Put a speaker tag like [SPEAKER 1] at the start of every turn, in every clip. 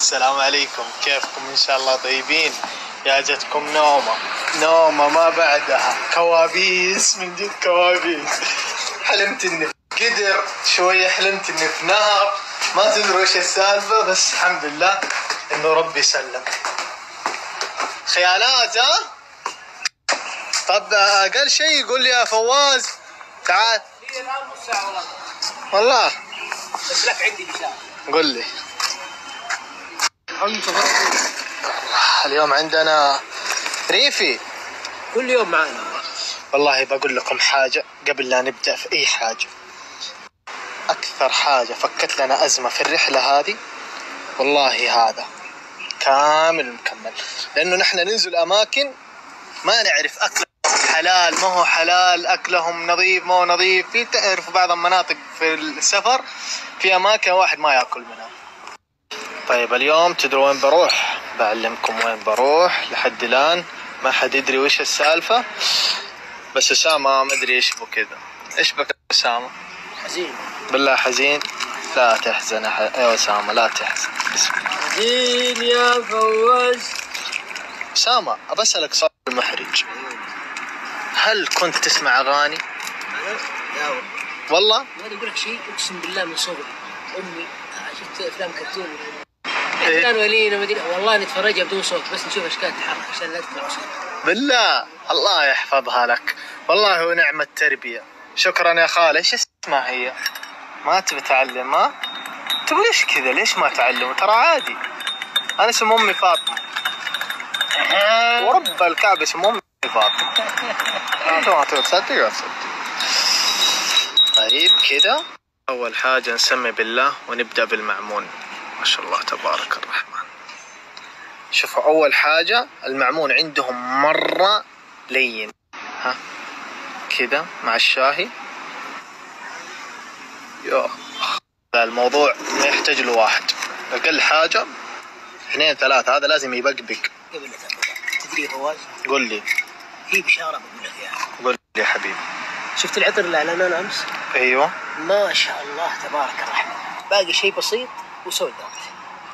[SPEAKER 1] السلام عليكم، كيفكم؟ إن شاء الله طيبين. يا جتكم نومة ما بعدها، كوابيس من جد كوابيس. حلمت إني في قدر شوية، حلمت إني في نهر، ما تدري وش السالفة، بس الحمد لله إنه ربي سلم. خيالات ها؟ طب أقل شيء يقول لي يا فواز تعال.
[SPEAKER 2] هي الآن نص ساعة
[SPEAKER 1] والله
[SPEAKER 2] بس لك عندي بشارة.
[SPEAKER 1] قل لي. اليوم عندنا ريفي
[SPEAKER 2] كل يوم معنا.
[SPEAKER 1] والله بقول لكم حاجة قبل لا نبدأ في أي حاجة. أكثر حاجة فكت لنا أزمة في الرحلة هذه والله هذا كامل مكمل، لأنه نحن ننزل أماكن ما نعرف أكلهم حلال ما هو حلال، أكلهم نظيف ما هو نظيف. في تعرف بعض المناطق في السفر في أماكن واحد ما يأكل منها. طيب اليوم تدروا وين بروح؟ بعلمكم وين بروح. لحد الآن ما حد يدري وش السالفة، بس أسامة ما أدري إيش بو كذا. إيش بك أسامة؟
[SPEAKER 2] حزين.
[SPEAKER 1] بالله حزين؟ لا تحزن يا أسامة، لا تحزن.
[SPEAKER 2] حزين يا فواز.
[SPEAKER 1] أسامة أبى أسألك سؤال محرج، هل كنت تسمع أغاني؟
[SPEAKER 2] لا
[SPEAKER 1] والله؟
[SPEAKER 2] ما أقول لك شيء، أقسم بالله من صغري أمي شفت أفلام كرتون
[SPEAKER 1] إيه؟
[SPEAKER 2] كان ولينا مدينة والله نتفرجها بدون صوت، بس نشوف أشكال تتحرك عشان لا تطلع صوت.
[SPEAKER 1] بالله الله يحفظها لك، والله ونعم التربية. شكرا يا خالة. إيش اسمها هي؟ ما تبي تعلم؟ ها؟ تبي ليش كذا؟ ليش ما تعلم؟ ترى عادي. أنا اسم أمي فاطمة ورب الكعبة اسم أمي فاطمة. أنت ما تبي تصدق؟ طيب كذا أول حاجة نسمي بالله ونبدأ بالمعمون. ما شاء الله تبارك الرحمن. شوفوا أول حاجة المعمون عندهم مرة لين، ها كذا مع الشاهي. يا الموضوع ما يحتاج له واحد، أقل حاجة 2 3. هذا لازم يبقبق.
[SPEAKER 2] قبل لا تدري يا فواز،
[SPEAKER 1] قل لي.
[SPEAKER 2] في بشارة بقول لك إياها.
[SPEAKER 1] قل لي يا حبيبي.
[SPEAKER 2] شفت العطر اللي أعلنوه أمس؟
[SPEAKER 1] أيوه
[SPEAKER 2] ما شاء الله تبارك الرحمن، باقي شيء بسيط وسولد اوت.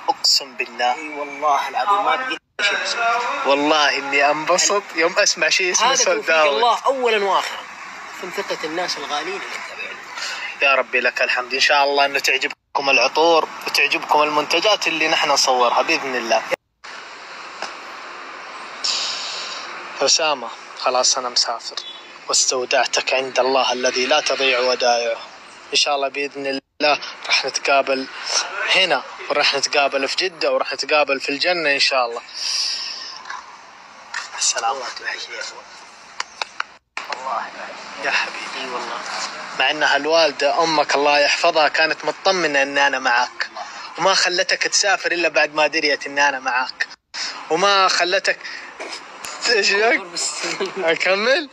[SPEAKER 1] أقسم بالله.
[SPEAKER 2] اي والله العظيم ما بقي شيء بسيط.
[SPEAKER 1] والله إني أنبسط يوم أسمع شيء اسمه
[SPEAKER 2] هذا توفيق
[SPEAKER 1] سولداوي.
[SPEAKER 2] الله أولا وآخرا من ثقة الناس الغالين اللي يتابعون.
[SPEAKER 1] يا ربي لك الحمد. إن شاء الله إنه تعجبكم العطور وتعجبكم المنتجات اللي نحن نصورها بإذن الله. أسامة خلاص أنا مسافر واستودعتك عند الله الذي لا تضيع ودائعه. إن شاء الله بإذن الله راح نتقابل هنا وراح نتقابل في جدة وراح نتقابل في الجنة إن شاء الله. السلام
[SPEAKER 2] الله توحشني يا أخوان.
[SPEAKER 1] والله يا حبيبي والله، مع أنها الوالدة أمك الله يحفظها كانت مطمنة أن أنا معك وما خلتك تسافر إلا بعد ما دريت أن أنا معك وما خلتك أكمل.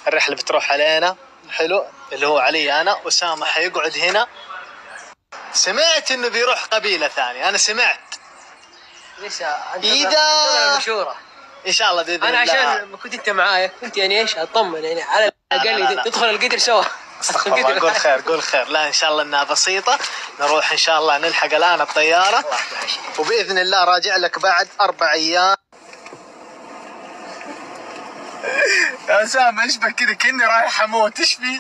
[SPEAKER 1] الرحلة بتروح علينا حلو اللي هو علي أنا. أسامة حيقعد هنا. سمعت إنه بيروح قبيلة ثانية، أنا سمعت. إذا
[SPEAKER 2] المشورة
[SPEAKER 1] إن شاء الله بإذن الله.
[SPEAKER 2] أنا عشان ما كنت أنت معايا كنت يعني إيش أطمن يعني على الأقل تدخل القدر سوا.
[SPEAKER 1] استغفر الله. قول خير قول خير. لا إن شاء الله إنها بسيطة. نروح إن شاء الله نلحق الآن الطيارة وبإذن الله راجع لك بعد 4 أيام. يا أسامة إيش بك كذا؟ كأني رايح أموت. إيش في؟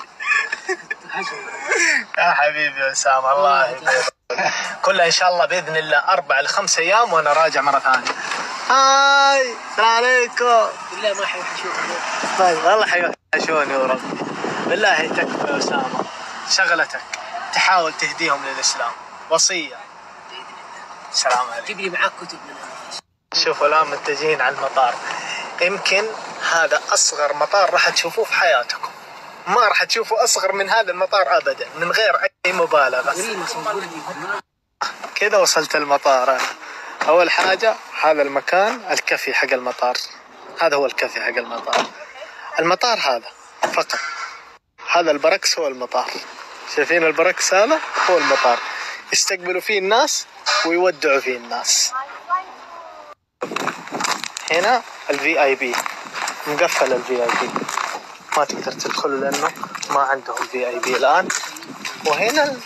[SPEAKER 1] يا حبيبي يا أسامة الله يبارك. كلها إن شاء الله بإذن الله 4 ل 5 أيام وأنا راجع مرة ثانية. هاي السلام عليكم.
[SPEAKER 2] بالله ما حيوحشوني.
[SPEAKER 1] طيب والله حيوحشوني ورب. بالله تكفى يا أسامة شغلتك تحاول تهديهم للإسلام، وصية. السلام عليكم.
[SPEAKER 2] جيب لي معاك كتب من هذا.
[SPEAKER 1] شوفوا الآن متجهين على المطار. يمكن هذا أصغر مطار راح تشوفوه في حياتكم، ما راح تشوفوا أصغر من هذا المطار أبدا من غير أي مبالغة. كذا وصلت المطار أنا. أول حاجة هذا المكان الكافي حق المطار، هذا هو الكافي حق المطار. المطار هذا فقط، هذا البركس هو المطار. شايفين البركس هذا هو المطار، يستقبلوا فيه الناس ويودعوا فيه الناس. هنا الVIP مقفل، الVIP ما تقدر تدخلوا لأنه ما عندهم VIP الآن. وهنا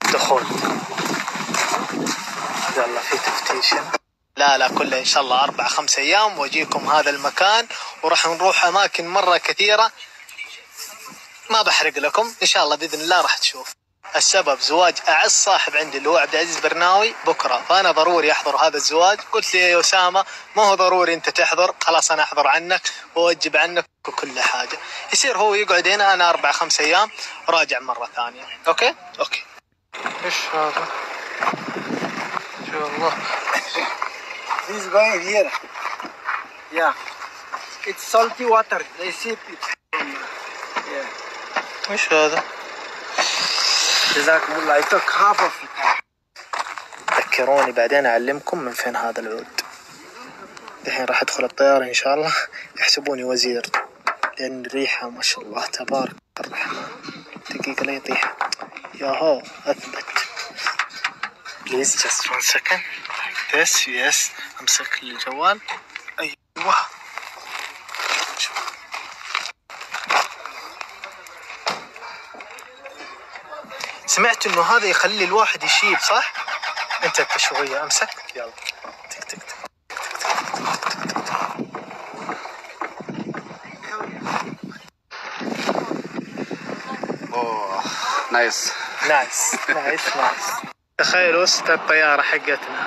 [SPEAKER 1] الدخول يلا في تفتيش. لا كله ان شاء الله 4-5 ايام واجيكم هذا المكان، وراح نروح اماكن مرة كثيرة ما بحرق لكم، ان شاء الله باذن الله راح تشوف. السبب زواج اعز صاحب عندي اللي هو عبد العزيز برناوي بكره، فانا ضروري احضر هذا الزواج. قلت لي يا اسامه ما هو ضروري انت تحضر، خلاص انا احضر عنك واوجب عنك وكل حاجه. يصير هو يقعد هنا، انا 4-5 ايام راجع مره ثانيه. اوكي. ايش هذا؟ ان شاء الله.
[SPEAKER 3] This is going here. Yeah. It's salty water. They sip it. Yeah.
[SPEAKER 1] ايش هذا؟
[SPEAKER 3] جزاكم الله. I took half of it.
[SPEAKER 1] ذكروني بعدين اعلمكم من فين هذا العود. الحين راح ادخل الطيارة ان شاء الله يحسبوني وزير، لان الريحة ما شاء الله تبارك الرحمن. دقيقة لا يطيح. ياهو اثبت. Please just 1 second. Like this. Yes. امسك الجوال. ايوه. سمعت انه هذا يخلي الواحد يشيب صح؟ انت شوية امسك. يلا. تك تك تك.
[SPEAKER 4] اوه نايس.
[SPEAKER 1] تخيلوا وسط الطيارة حقتنا،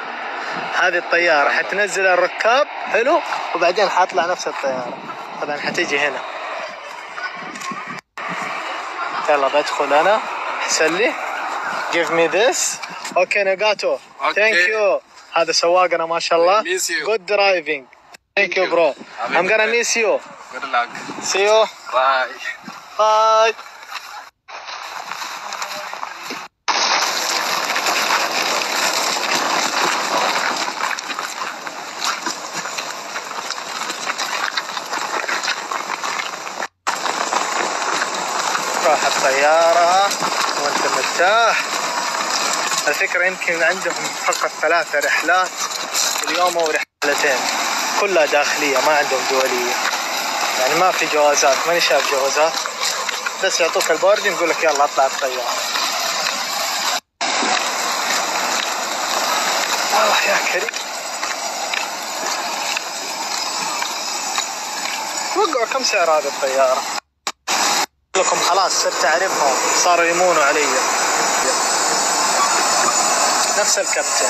[SPEAKER 1] هذه الطيارة حتنزل الركاب حلو، وبعدين حطلع نفس الطيارة طبعا حتيجي هنا. يلا بدخل انا. احسن لي. Give me this. Okay Nagato. Thank you. هذا سواقنا ما شاء الله. Good driving. Thank you bro. I'm gonna miss you.
[SPEAKER 4] Good luck.
[SPEAKER 1] See you. Bye. راح الطيارة وانت مرتاح. الفكرة يمكن عندهم فقط 3 رحلات اليوم او رحلتين، كلها داخلية ما عندهم دولية، يعني ما في جوازات. ماني شايف جوازات، بس يعطوك البوردنج يقول لك يلا اطلع الطيارة. الله يا كريم. وقعوا كم سعر هذه الطيارة؟ لكم خلاص صرت اعرفهم، صاروا يمونوا علي نفس الكابتن.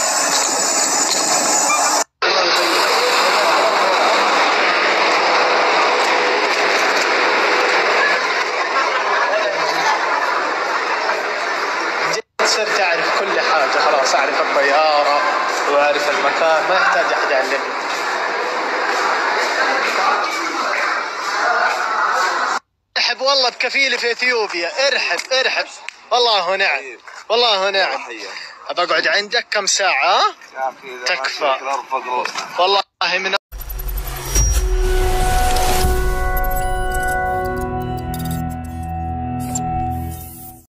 [SPEAKER 1] صرت اعرف كل حاجه خلاص، اعرف الطياره واعرف المكان، ما يحتاج احد يعلمني. ارحب والله بكفيلي في اثيوبيا. ارحب والله نعم. ابى اقعد عندك كم ساعه؟ تكفى والله من